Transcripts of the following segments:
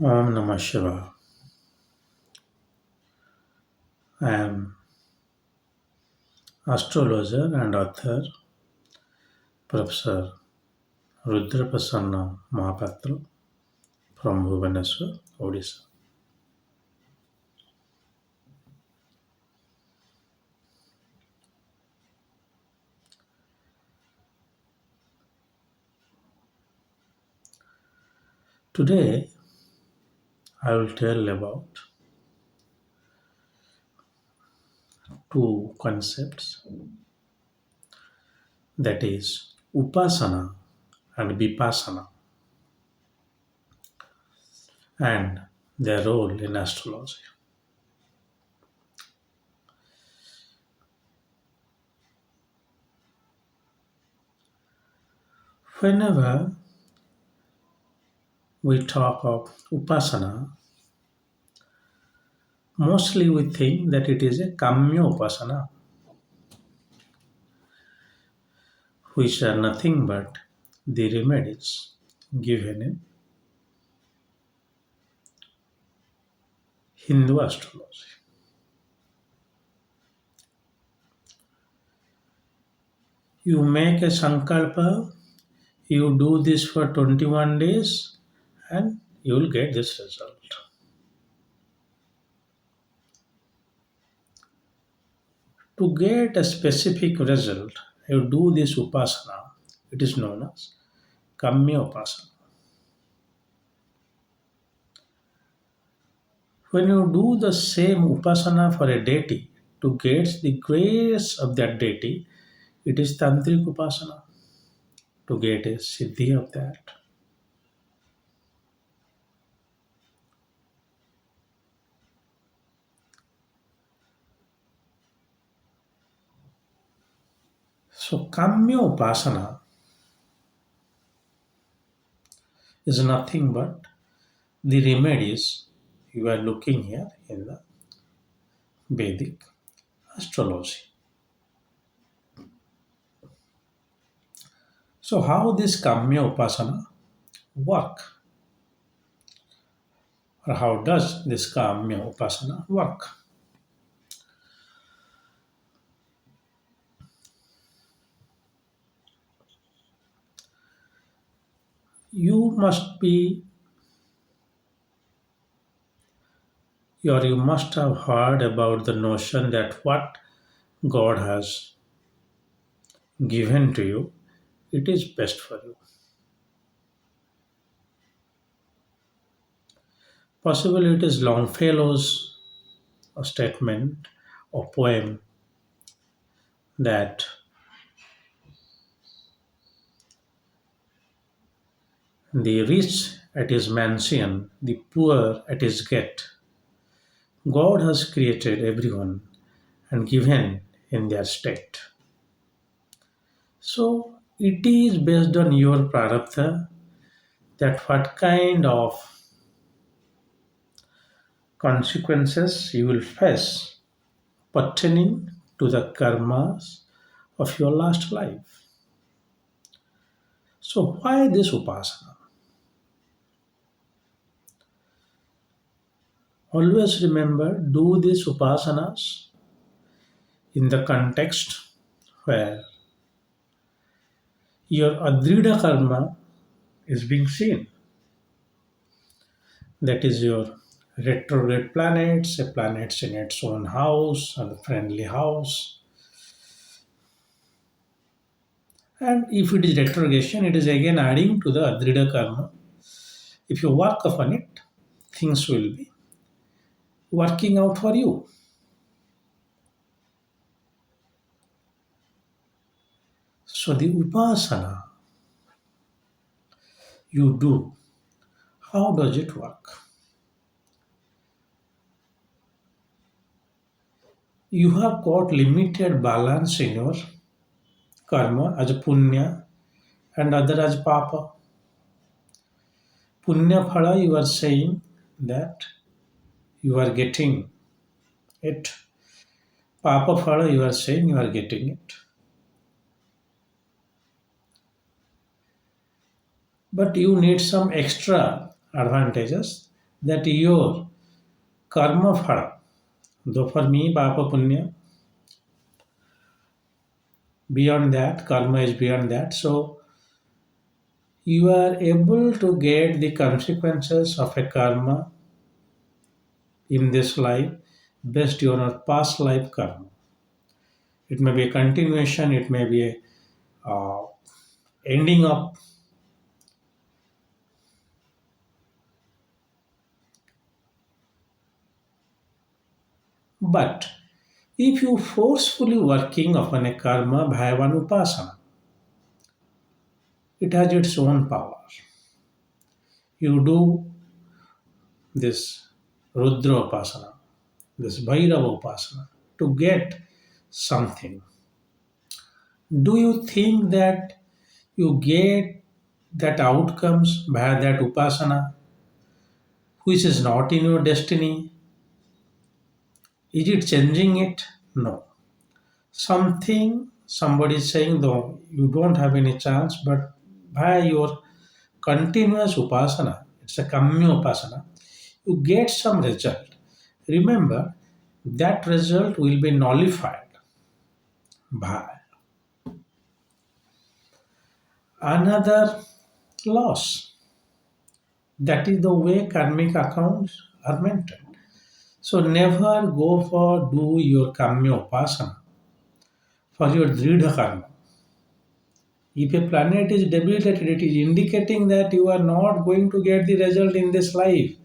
Om Namah Shivaya. I am astrologer and author Professor rudramohapatra from Bhubaneswar, Odisha. Today I will tell about two concepts, that is Upasana and Vipassana, and their role in astrology. Whenever we talk of Upasana, mostly we think that it is a Kamya Upasana, which are nothing but the remedies given in Hindu astrology. You make a sankalpa, you do this for 21 days, and you will get this result. To get a specific result, you do this upasana. It is known as Kamya Upasana. When you do the same upasana for a deity to get the grace of that deity, it is Tantric Upasana to get a siddhi of that. So, Kamya Upasana is nothing but the remedies you are looking here in the Vedic astrology. So, how this Kamya Upasana work, or how does this Kamya Upasana work? You must be, or you must have heard about the notion that what God has given to you, it is best for you. Possibly it is Longfellow's statement or poem that the rich at his mansion, the poor at his gate. God has created everyone and given in their state. So it is based on your prarabdha that what kind of consequences you will face pertaining to the karmas of your last life. So why this upasana? Always remember, do these upasanas in the context where your adrida karma is being seen. That is your retrograde planets, a planets in its own house, and a friendly house. And if it is retrogression, it is again adding to the adrida karma. If you work upon it, things will be working out for you. So the upasana you do, how does it work? You have got limited balance in your karma as punya and other as papa. Punya phala, you are saying that you are getting it. Papa phala, you are saying you are getting it. But you need some extra advantages that your karma phala, though for me, papa punya, beyond that, karma is beyond that. So you are able to get the consequences of a karma in this life based on your past life karma. It may be a continuation, it may be a ending up. But if you forcefully working upon a karma bhaivan upasana, it has its own power. You do this rudra upasana, this bhairava upasana to get something. Do you think that you get that outcomes by that upasana which is not in your destiny? Is it changing it? No. Something somebody is saying though you don't have any chance, but by your continuous upasana, it's a kamya upasana, you get some result. Remember, that result will be nullified by another loss. That is the way karmic accounts are maintained. So never go for do your kamya upasana for your dridha karma. If a planet is debilitated, it is indicating that you are not going to get the result in this life.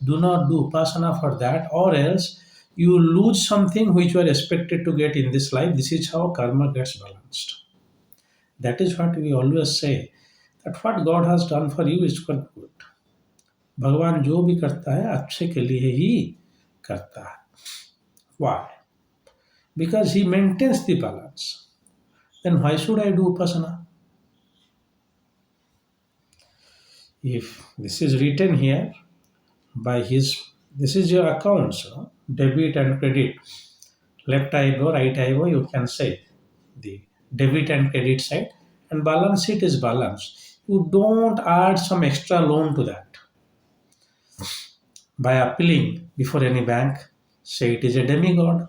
Do not do upasana for that, or else you lose something which you are expected to get in this life. This is how karma gets balanced. That is what we always say, that what God has done for you is for good. भगवान जो भी करता है अच्छे के लिए ही करता है. Why? Because he maintains the balance. Then why should I do upasana? If this is written here by his, this is your accounts, debit and credit, left eyebrow, right eyebrow, you can say the debit and credit side, and balance sheet is balance. You don't add some extra loan to that by appealing before any bank. Say it is a demigod,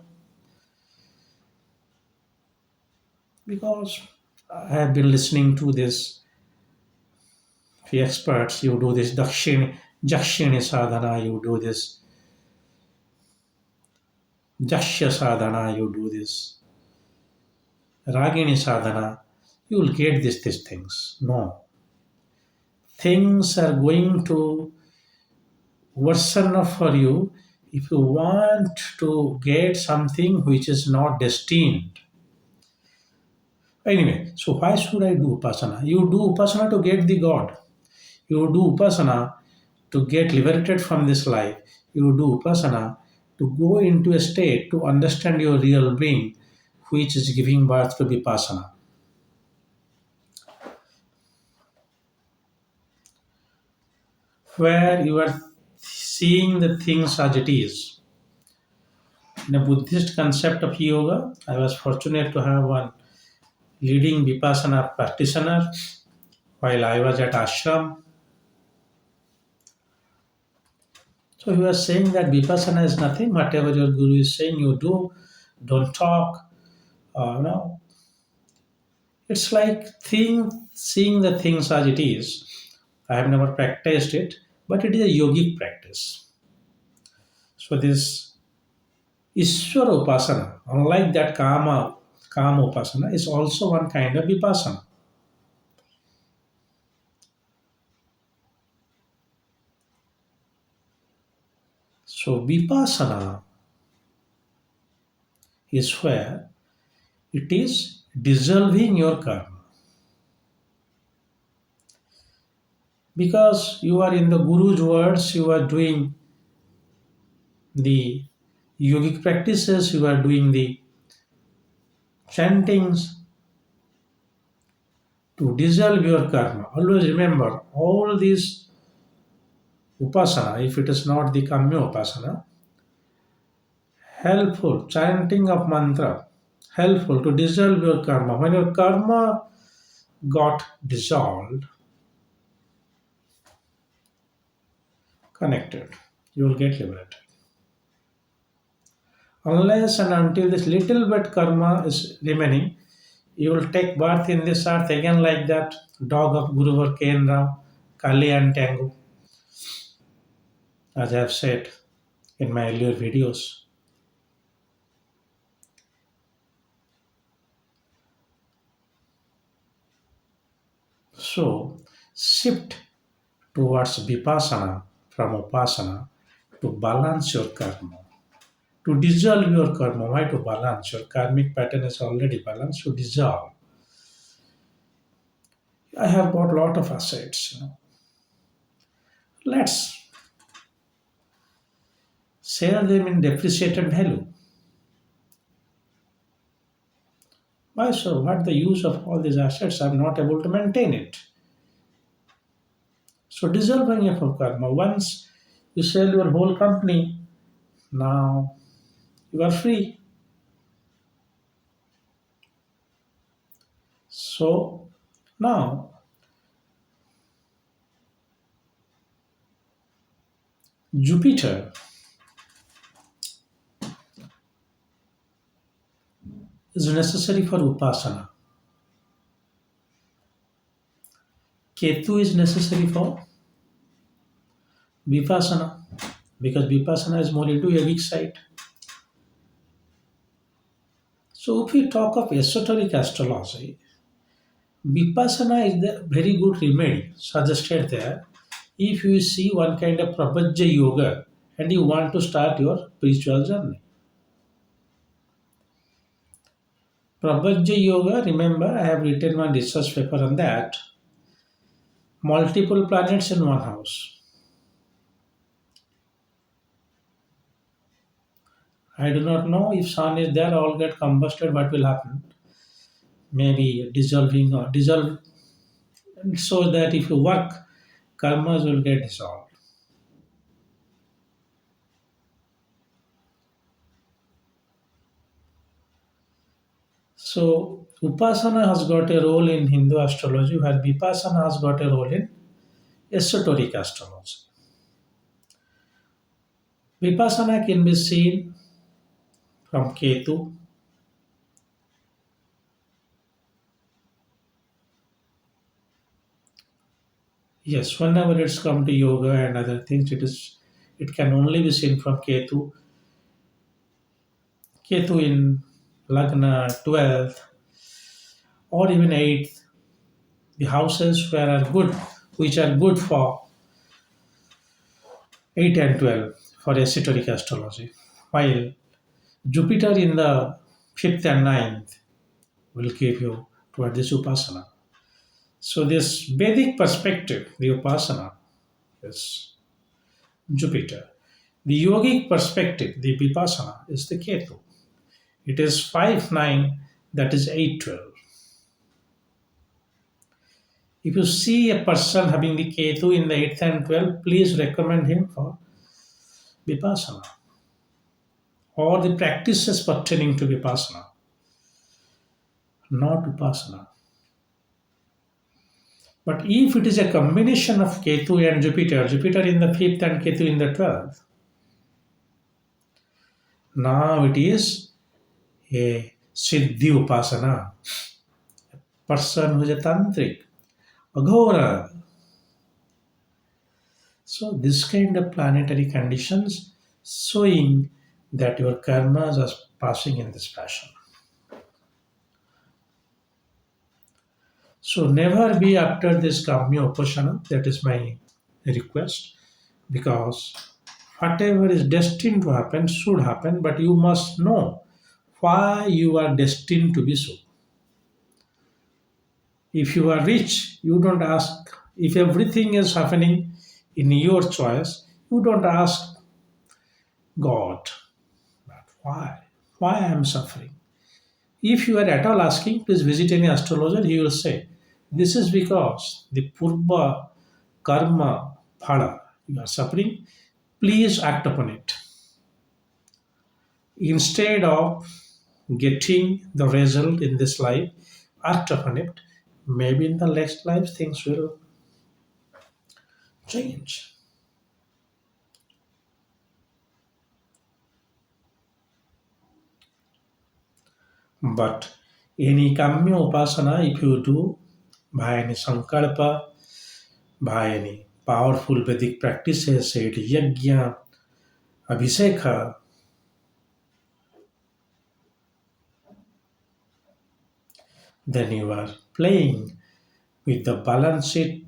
because I have been listening to this. The experts, you do this jakshini sadhana, you do this jashya sadhana, you do this ragini sadhana, you will get these things. No, things are going to worsen up for you if you want to get something which is not destined. Anyway, so why should I do upasana? You do upasana to get the God. You do upasana to get liberated from this life. You do upasana to go into a state to understand your real being, which is giving birth to Vipassana. Where you are seeing the things as it is. In a Buddhist concept of yoga, I was fortunate to have one leading Vipassana practitioner while I was at ashram. So he was saying that Vipassana is nothing, whatever your guru is saying, you do, don't talk. No, it's like seeing the things as it is. I have never practiced it, but it is a yogic practice. So this Ishvara Upasana, unlike that Kama Upasana, is also one kind of Vipassana. So Vipassana is where it is dissolving your karma. Because you are in the Guru's words, you are doing the yogic practices, you are doing the chantings to dissolve your karma. Always remember all these upasana, if it is not the kamya upasana, helpful, chanting of mantra, helpful to dissolve your karma. When your karma got dissolved, connected. You will get liberated. Unless and until this little bit karma is remaining, you will take birth in this earth again like that dog of Guruvar Kenra, Kali and Tangu, as I have said in my earlier videos. So, shift towards Vipassana from Upasana to balance your karma, to dissolve your karma. Why to balance? Your karmic pattern is already balanced, to dissolve. I have got a lot of assets. Let's sell them in depreciated value. Why so? What the use of all these assets? I'm not able to maintain it. So dissolving of karma. Once you sell your whole company, now you are free. So now Jupiter is necessary for Upasana. Ketu is necessary for Vipassana because Vipassana is more into yogic side. So if we talk of esoteric astrology, Vipassana is the very good remedy suggested there. If you see one kind of Prabhajya yoga and you want to start your spiritual journey. Prabhajya yoga, remember I have written one research paper on that. Multiple planets in one house. I do not know if sun is there, all get combusted, what will happen? Maybe dissolving or dissolve, so that if you work, karmas will get dissolved. So Upasana has got a role in Hindu astrology, where Vipassana has got a role in esoteric astrology. Vipassana can be seen from Ketu. Yes, whenever it's come to yoga and other things, it can only be seen from Ketu. Ketu in Lagna, 12th, or even 8th, the houses where are good, which are good for 8 and 12 for esoteric astrology, while Jupiter in the 5th and 9th will give you toward this Upasana. So this Vedic perspective, the Upasana, is Jupiter. The yogic perspective, the Vipassana, is the Ketu. It is 5-9, that is 8-12. If you see a person having the Ketu in the 8th and 12th, please recommend him for Vipassana or the practices pertaining to Vipassana, not Upasana. But if it is a combination of Ketu and Jupiter, Jupiter in the 5th and Ketu in the 12th, now it is a Siddhi Upasana, person who is a tantric, a ghora. So this kind of planetary conditions showing that your karmas are passing in this fashion. So never be after this Kamya Upasana, that is my request, because whatever is destined to happen should happen, but you must know why you are destined to be so. If you are rich, you don't ask, if everything is happening in your choice, you don't ask God, but why? Why I am suffering? If you are at all asking, please visit any astrologer, he will say, this is because the Purva Karma Phala you are suffering, please act upon it. Instead of getting the result in this life, act upon it. Maybe in the next life things will change. But any Kamya Upasana, if you do by any Sankalpa, by any powerful Vedic practices, say it Yajna, Abhisheka, then you are playing with the balance sheet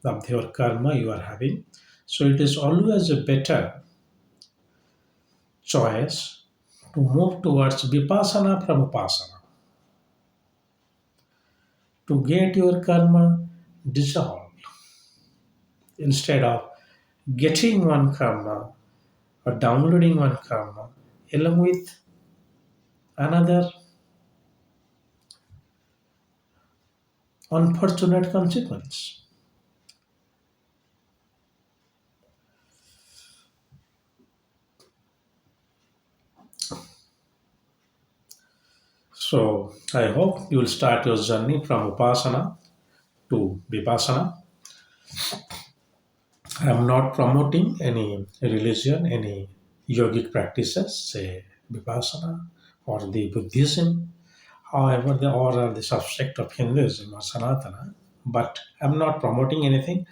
of your karma you are having. So it is always a better choice to move towards Vipassana from Upasana to get your karma dissolved instead of getting one karma or downloading one karma along with another unfortunate consequence. So I hope you will start your journey from Upasana to Vipassana. I am not promoting any religion, any yogic practices, say Vipassana or the Buddhism, however, they all are the subject of Hinduism or Sanatana. But I'm not promoting anything.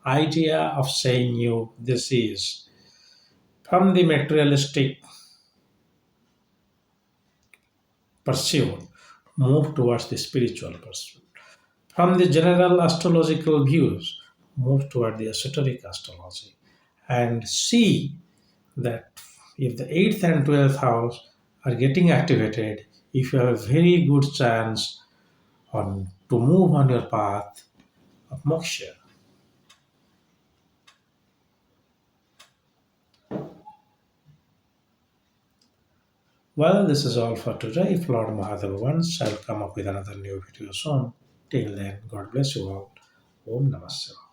Idea of saying you this is from the materialistic pursuit, move towards the spiritual pursuit. From the general astrological views, move toward the esoteric astrology and see that if the 8th and 12th house are getting activated, if you have a very good chance on to move on your path of moksha. Well, this is all for today. If Lord Mahadeva wants, I'll come up with another new video soon. Till then, God bless you all. Om Namah Shivaya.